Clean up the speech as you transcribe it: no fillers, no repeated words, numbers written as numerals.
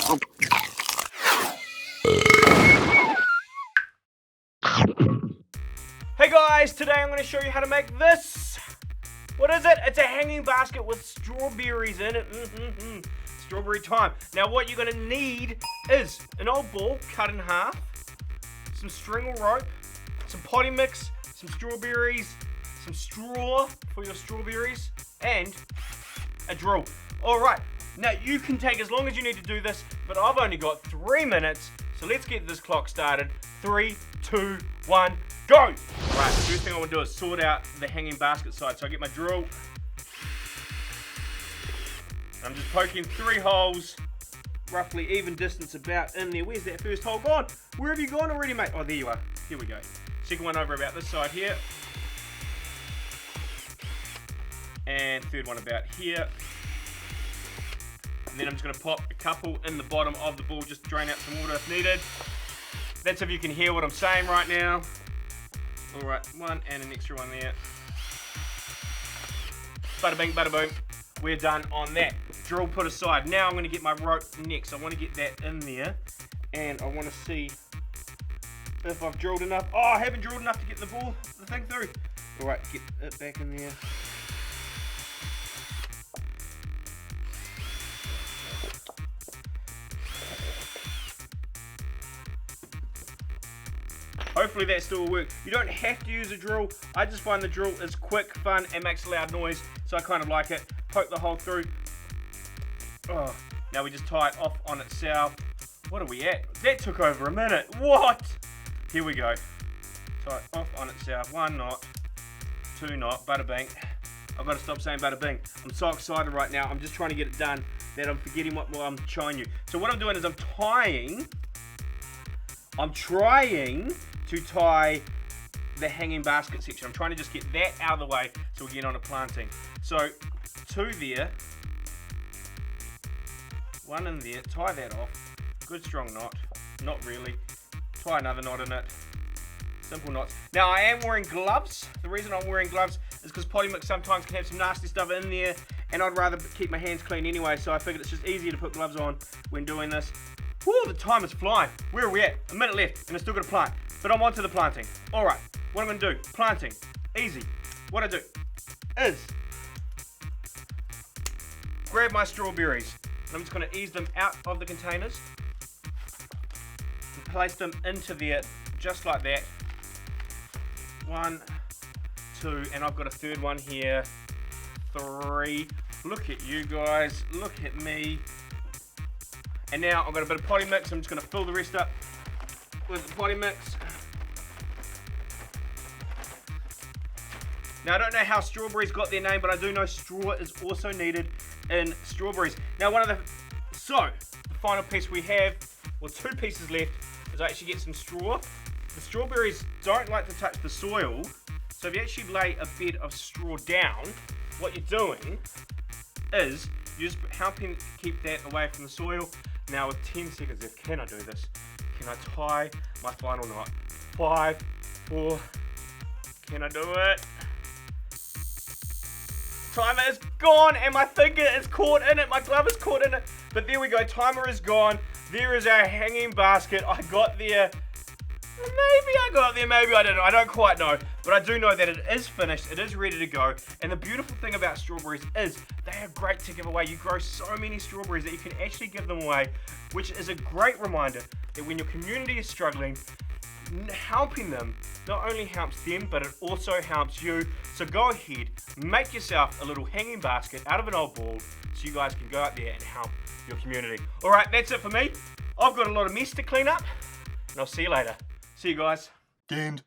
Hey guys, today I'm going to show you how to make this. What is it? It's a hanging basket with strawberries in it. Strawberry time. Now what you're going to need is an old ball cut in half, some string or rope, some potty mix, some strawberries, some straw for your strawberries, and a drill. Alright, now you can take as long as you need to do this, but I've only got 3 minutes, so let's get this clock started. 3, 2, 1, go! Right, the first thing I want to do is sort out the hanging basket side. So I get my drill. I'm just poking 3 holes, roughly even distance about in there. Where's that first hole gone? Where have you gone already, mate? Oh, there you are. Here we go. Second one over about this side here. And third one about here. And then I'm just going to pop a couple in the bottom of the ball, just drain out some water if needed. That's if you can hear what I'm saying right now. Alright, one and an extra one there. Bada bing, bada boom. We're done on that. Drill put aside. Now I'm going to get my rope next. I want to get that in there. And I want to see if I've drilled enough. Oh, I haven't drilled enough to get the thing through. Alright, get it back in there. Hopefully that still will work. You don't have to use a drill. I just find the drill is quick, fun, and makes a loud noise, so I kind of like it. Poke the hole through. Oh, now we just tie it off on itself. What are we at? That took over a minute. What? Here we go. Tie it off on itself. 1 knot, 2 knot, bada bing. I've got to stop saying bada bing. I'm so excited right now. I'm just trying to get it done that I'm forgetting what I'm showing you. So what I'm doing is I'm trying to tie the hanging basket section. I'm trying to just get that out of the way so we get on to planting. So 2 there, 1 in there, tie that off, good strong knot, not really, tie another knot in it, simple knots. Now I am wearing gloves. The reason I'm wearing gloves is because potty mix sometimes can have some nasty stuff in there, and I'd rather keep my hands clean anyway, so I figured it's just easier to put gloves on when doing this. Woo, the time is flying. Where are we at? A minute left, and I still got to plant. But I'm on to the planting. Alright, what I'm going to do, planting, easy. What I do is grab my strawberries, and I'm just going to ease them out of the containers and place them into there, just like that. 1, 2, and I've got a third one here. 3. Look at you guys, look at me. And now I've got a bit of potty mix. I'm just going to fill the rest up with the potty mix. Now I don't know how strawberries got their name, but I do know straw is also needed in strawberries. Now the final piece we have, or 2 pieces left, is I actually get some straw. The strawberries don't like to touch the soil, so if you actually lay a bed of straw down, what you're doing is you're just helping keep that away from the soil. Now with 10 seconds left, can I do this? Can I tie my final knot? 5, 4, can I do it? Timer is gone, and my finger is caught in it, my glove is caught in it, but there we go, timer is gone. There is our hanging basket. I got there. Maybe I got there, maybe I didn't. I don't quite know, but I do know that it is finished, it is ready to go. And the beautiful thing about strawberries is they are great to give away. You grow so many strawberries that you can actually give them away, which is a great reminder that when your community is struggling, helping them not only helps them, but it also helps you. So go ahead, make yourself a little hanging basket out of an old ball so you guys can go out there and help your community. All right, that's it for me. I've got a lot of mess to clean up, and I'll see you later. See you guys. Gained.